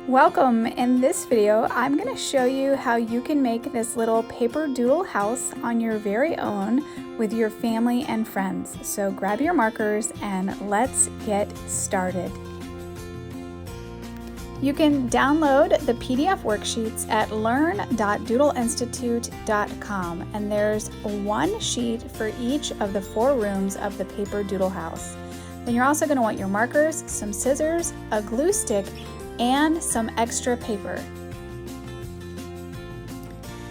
Welcome! In this video, I'm going to show you how you can make this little paper doodle house on your very own with your family and friends. So grab your markers and let's get started. You can download the PDF worksheets at learn.doodleinstitute.com, and there's one sheet for each of the 4 rooms of the paper doodle house. Then you're also going to want your markers, some scissors, a glue stick, and some extra paper.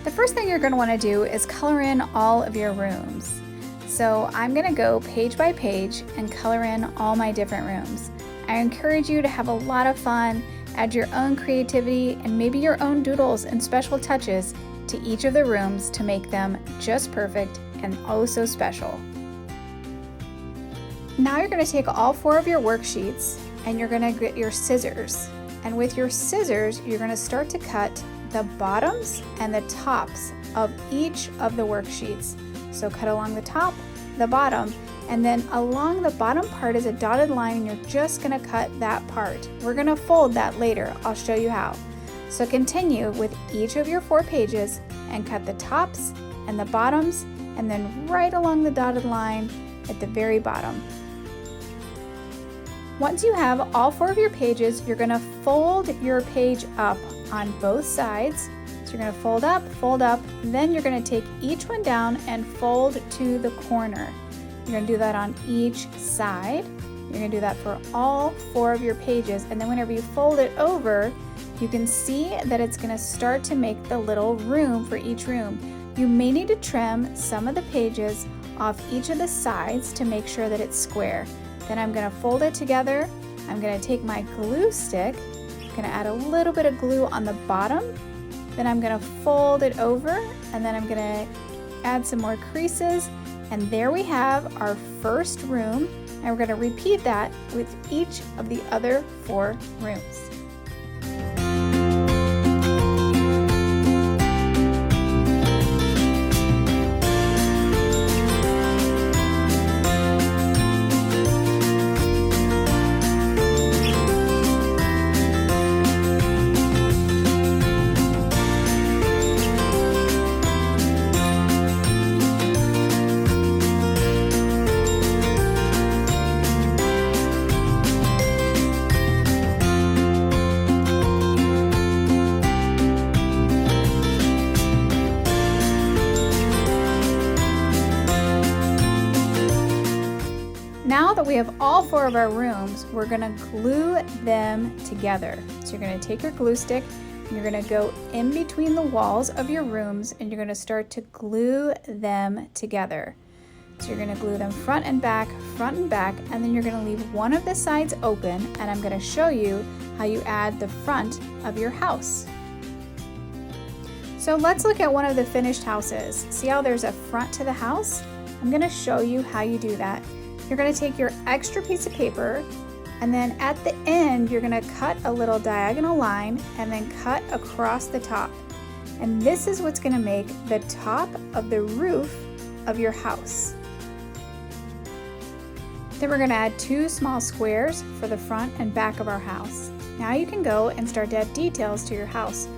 The first thing you're going to want to do is color in all of your rooms. So I'm going to go page by page and color in all my different rooms. I encourage you to have a lot of fun, add your own creativity and maybe your own doodles and special touches to each of the rooms to make them just perfect and oh so special. Now you're going to take all 4 of your worksheets and you're going to get your scissors. And with your scissors, you're going to start to cut the bottoms and the tops of each of the worksheets. So cut along the top, the bottom, and then along the bottom part is a dotted line and you're just going to cut that part. We're going to fold that later. I'll show you how. So continue with each of your 4 pages and cut the tops and the bottoms and then right along the dotted line at the very bottom. Once you have all 4 of your pages, you're going to fold your page up on both sides. So you're going to fold up, then you're going to take each one down and fold to the corner. You're going to do that on each side. You're going to do that for all 4 of your pages, and then whenever you fold it over, you can see that it's going to start to make the little room for each room. You may need to trim some of the pages off each of the sides to make sure that it's square. Then I'm going to fold it together. I'm going to take my glue stick, I'm going to add a little bit of glue on the bottom, then I'm going to fold it over, and then I'm going to add some more creases, and there we have our first room, and we're going to repeat that with each of the other 4 rooms. Now that we have all 4 of our rooms, we're going to glue them together. So you're going to take your glue stick and you're going to go in between the walls of your rooms and you're going to start to glue them together. So you're going to glue them front and back, and then you're going to leave one of the sides open, and I'm going to show you how you add the front of your house. So let's look at one of the finished houses. See how there's a front to the house? I'm going to show you how you do that. You're going to take your extra piece of paper, and then at the end you're going to cut a little diagonal line and then cut across the top. And this is what's going to make the top of the roof of your house. Then we're going to add 2 small squares for the front and back of our house. Now you can go and start to add details to your house.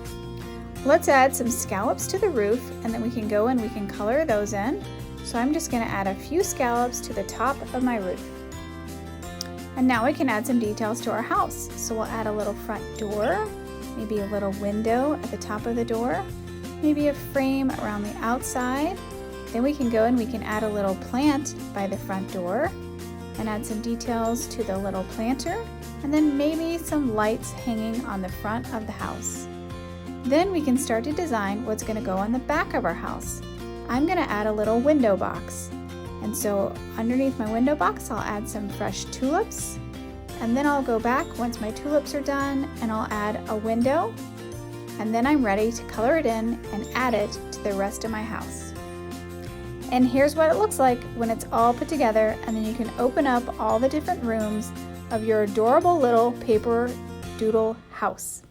Let's add some scallops to the roof, and then we can go and we can color those in. So I'm just going to add a few scallops to the top of my roof. And now we can add some details to our house. So we'll add a little front door, maybe a little window at the top of the door, maybe a frame around the outside. Then we can go and we can add a little plant by the front door and add some details to the little planter, and then maybe some lights hanging on the front of the house. Then we can start to design what's going to go on the back of our house. I'm going to add a little window box, and so underneath my window box I'll add some fresh tulips, and then I'll go back once my tulips are done and I'll add a window, and then I'm ready to color it in and add it to the rest of my house. And here's what it looks like when it's all put together, and then you can open up all the different rooms of your adorable little paper doodle house.